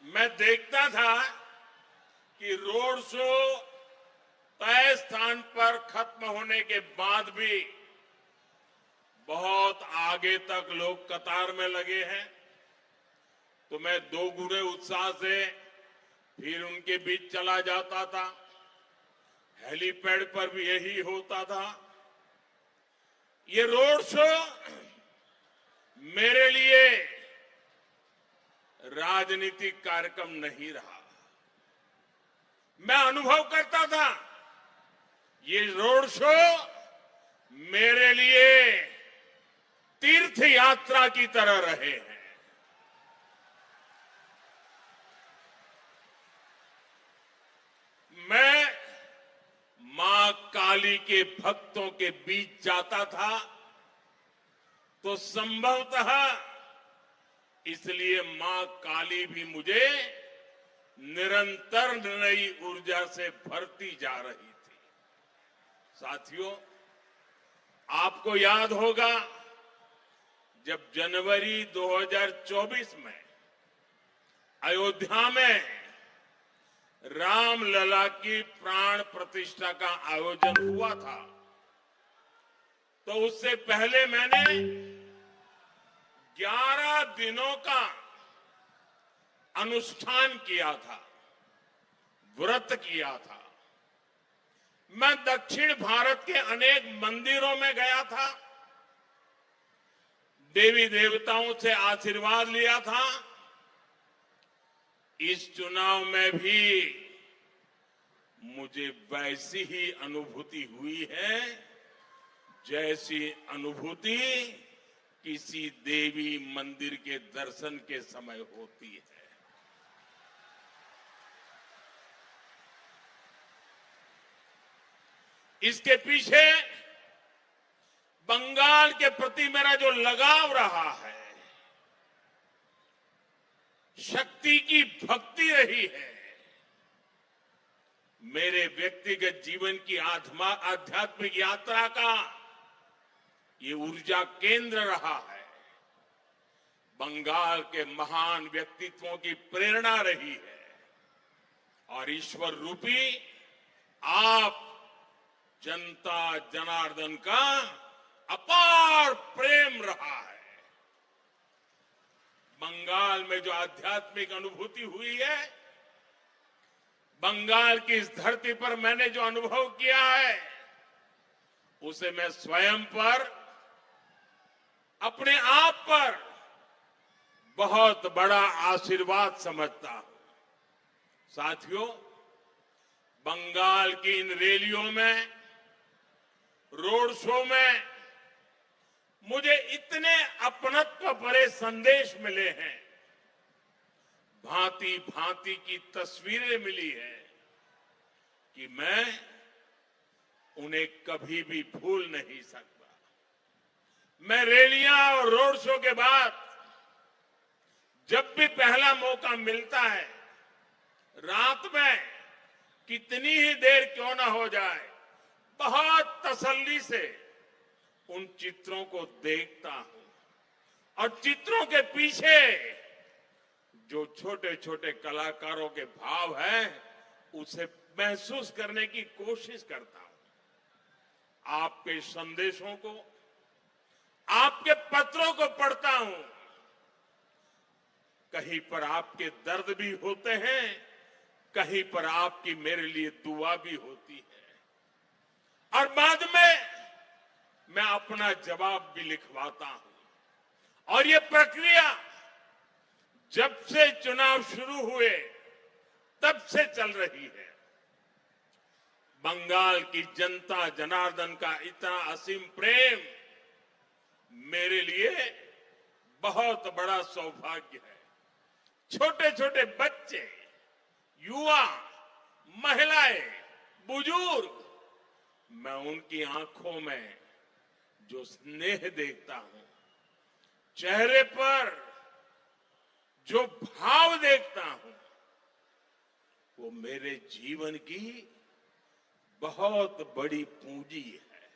मैं देखता था कि रोड शो तय स्थान पर खत्म होने के बाद भी बहुत आगे तक लोग कतार में लगे हैं, तो मैं दो गुने उत्साह से फिर उनके बीच चला जाता था। हेलीपैड पर भी यही होता था। ये रोड शो मेरे लिए राजनीतिक कार्यक्रम नहीं रहा। मैं अनुभव करता था ये रोड शो मेरे लिए तीर्थ यात्रा की तरह रहे हैं। मैं मां काली के भक्तों के बीच जाता था तो संभवतः इसलिए मां काली भी मुझे निरंतर नई ऊर्जा से भरती जा रही थी। साथियों, आपको याद होगा जब जनवरी 2024 में अयोध्या में रामलला की प्राण प्रतिष्ठा का आयोजन हुआ था, तो उससे पहले मैंने 11 दिनों का अनुष्ठान किया था, व्रत किया था। मैं दक्षिण भारत के अनेक मंदिरों में गया था, देवी देवताओं से आशीर्वाद लिया था। इस चुनाव में भी मुझे वैसी ही अनुभूति हुई है जैसी अनुभूति किसी देवी मंदिर के दर्शन के समय होती है। इसके पीछे बंगाल के प्रति मेरा जो लगाव रहा है, शक्ति की भक्ति रही है, मेरे व्यक्तिगत जीवन की आध्यात्मिक यात्रा का ये ऊर्जा केंद्र रहा है। बंगाल के महान व्यक्तित्वों की प्रेरणा रही है और ईश्वर रूपी आप जनता जनार्दन का अपार प्रेम रहा है। बंगाल में जो आध्यात्मिक अनुभूति हुई है, बंगाल की इस धरती पर मैंने जो अनुभव किया है, उसे मैं स्वयं पर, अपने आप पर बहुत बड़ा आशीर्वाद समझता हूं। साथियों, बंगाल की इन रैलियों में, रोड शो में मुझे इतने अपनत्व भरे संदेश मिले हैं, भांति भांति की तस्वीरें मिली है कि मैं उन्हें कभी भी भूल नहीं सकता। मैं रैलियां और रोड शो के बाद जब भी पहला मौका मिलता है, रात में कितनी ही देर क्यों ना हो जाए, बहुत तसल्ली से उन चित्रों को देखता हूं और चित्रों के पीछे जो छोटे छोटे कलाकारों के भाव हैं, उसे महसूस करने की कोशिश करता हूं। आपके संदेशों को, आपके पत्रों को पढ़ता हूं। कहीं पर आपके दर्द भी होते हैं, कहीं पर आपकी मेरे लिए दुआ भी होती है और बाद में मैं अपना जवाब भी लिखवाता हूं। और ये प्रक्रिया जब से चुनाव शुरू हुए तब से चल रही है। बंगाल की जनता जनार्दन का इतना असीम प्रेम मेरे लिए बहुत बड़ा सौभाग्य है। छोटे छोटे बच्चे, युवा, महिलाएं, बुजुर्ग, मैं उनकी आंखों में जो स्नेह देखता हूं, चेहरे पर जो भाव देखता हूं, वो मेरे जीवन की बहुत बड़ी पूंजी है।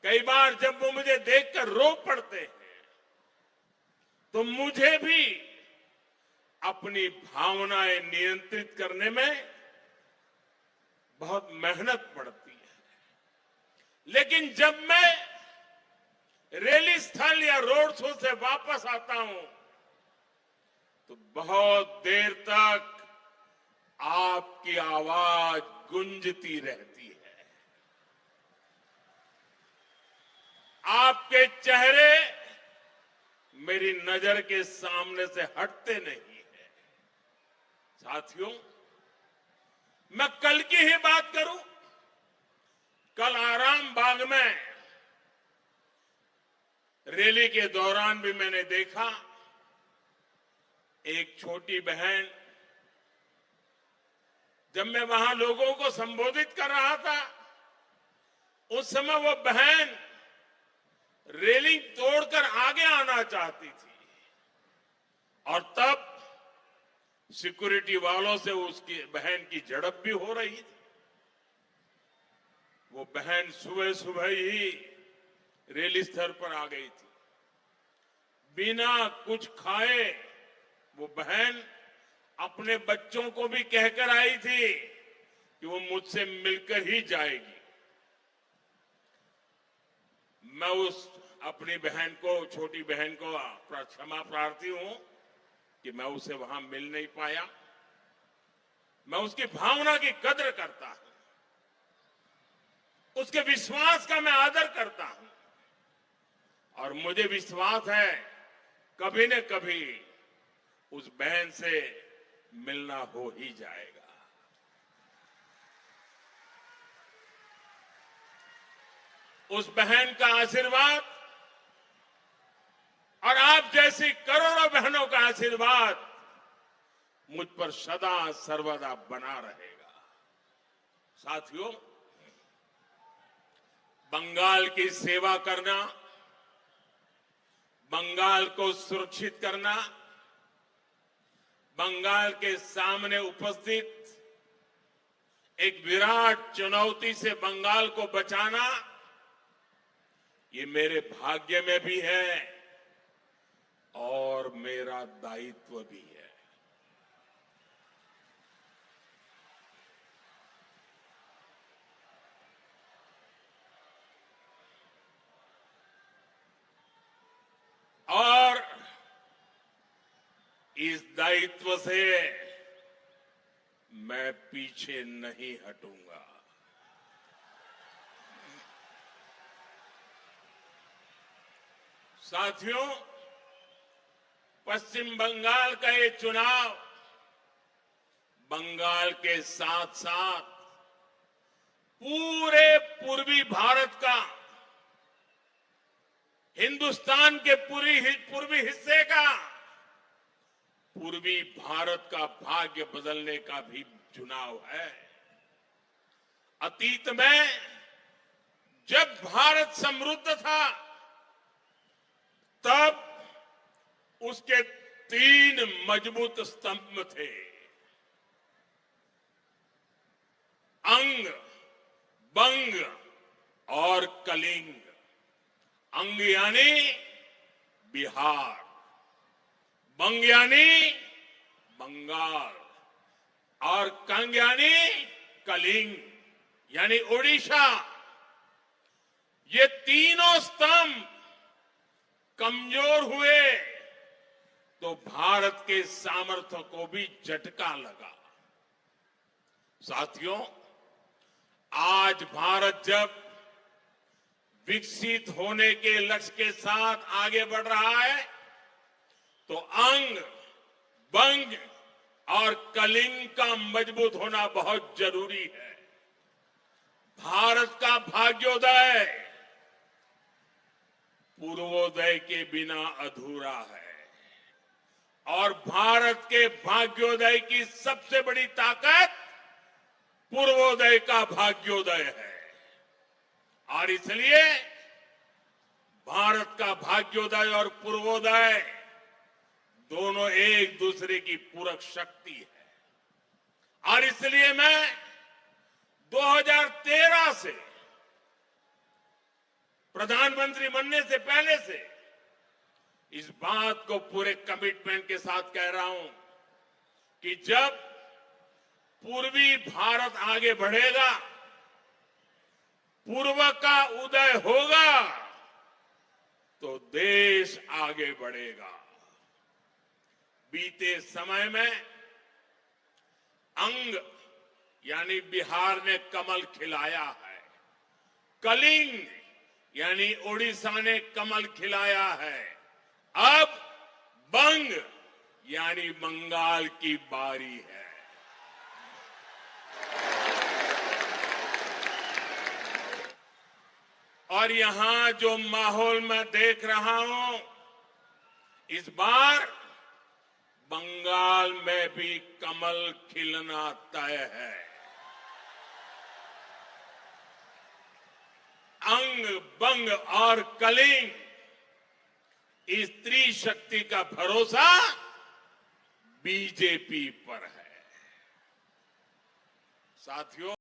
कई बार जब वो मुझे देखकर रो पड़ते हैं, तो मुझे भी अपनी भावनाएं नियंत्रित करने में बहुत मेहनत पड़ती है। लेकिन जब मैं रैली स्थल या रोड शो से वापस आता हूं तो बहुत देर तक आपकी आवाज गूंजती रहती है, आपके चेहरे मेरी नजर के सामने से हटते नहीं है। साथियों, मैं कल की ही बात करूं, कल आराम बाग में रैली के दौरान भी मैंने देखा एक छोटी बहन, जब मैं वहां लोगों को संबोधित कर रहा था उस समय वो बहन रेलिंग तोड़कर आगे आना चाहती थी और तब सिक्योरिटी वालों से उसकी बहन की झड़प भी हो रही थी। वो बहन सुबह सुबह ही रैली स्थल पर आ गई थी, बिना कुछ खाए वो बहन अपने बच्चों को भी कहकर आई थी कि वो मुझसे मिलकर ही जाएगी। मैं उस अपनी बहन को, छोटी बहन को क्षमा प्रार्थी हूं कि मैं उसे वहां मिल नहीं पाया। मैं उसकी भावना की कद्र करता हूं, उसके विश्वास का मैं आदर करता हूं और मुझे विश्वास है कभी न कभी उस बहन से मिलना हो ही जाएगा। उस बहन का आशीर्वाद और आप जैसी करोड़ों बहनों का आशीर्वाद मुझ पर सदा सर्वदा बना रहेगा। साथियों, बंगाल की सेवा करना, बंगाल को सुरक्षित करना, बंगाल के सामने उपस्थित एक विराट चुनौती से बंगाल को बचाना, ये मेरे भाग्य में भी है और मेरा दायित्व भी है। और इस दायित्व से मैं पीछे नहीं हटूंगा। साथियों, पश्चिम बंगाल का ये चुनाव बंगाल के साथ साथ पूरे पूर्वी भारत का, हिंदुस्तान के पूर्वी हिस्से का, पूर्वी भारत का भाग्य बदलने का भी चुनाव है। अतीत में जब भारत समृद्ध था तब उसके 3 मजबूत स्तंभ थे, अंग, बंग और कलिंग। अंग यानी बिहार, बंग यानी बंगाल और कंग यानी कलिंग यानी ओडिशा। ये तीनों स्तंभ कमजोर हुए तो भारत के सामर्थ्य को भी झटका लगा। साथियों, आज भारत जब विकसित होने के लक्ष्य के साथ आगे बढ़ रहा है तो अंग, बंग और कलिंग का मजबूत होना बहुत जरूरी है। भारत का भाग्योदय पूर्वोदय के बिना अधूरा है और भारत के भाग्योदय की सबसे बड़ी ताकत पूर्वोदय का भाग्योदय है। और इसलिए भारत का भाग्योदय और पूर्वोदय दोनों एक दूसरे की पूरक शक्ति है। और इसलिए मैं 2013 से प्रधानमंत्री बनने से पहले से इस बात को पूरे कमिटमेंट के साथ कह रहा हूं कि जब पूर्वी भारत आगे बढ़ेगा, पूर्व का उदय होगा, तो देश आगे बढ़ेगा। बीते समय में अंग यानी बिहार ने कमल खिलाया है, कलिंग यानी ओडिशा ने कमल खिलाया है, अब बंग यानी बंगाल की बारी है। और यहां जो माहौल मैं देख रहा हूं, इस बार बंगाल में भी कमल खिलना तय है। अंग, बंग और कलिंग, इस त्रिशक्ति का भरोसा बीजेपी पर है। साथियों,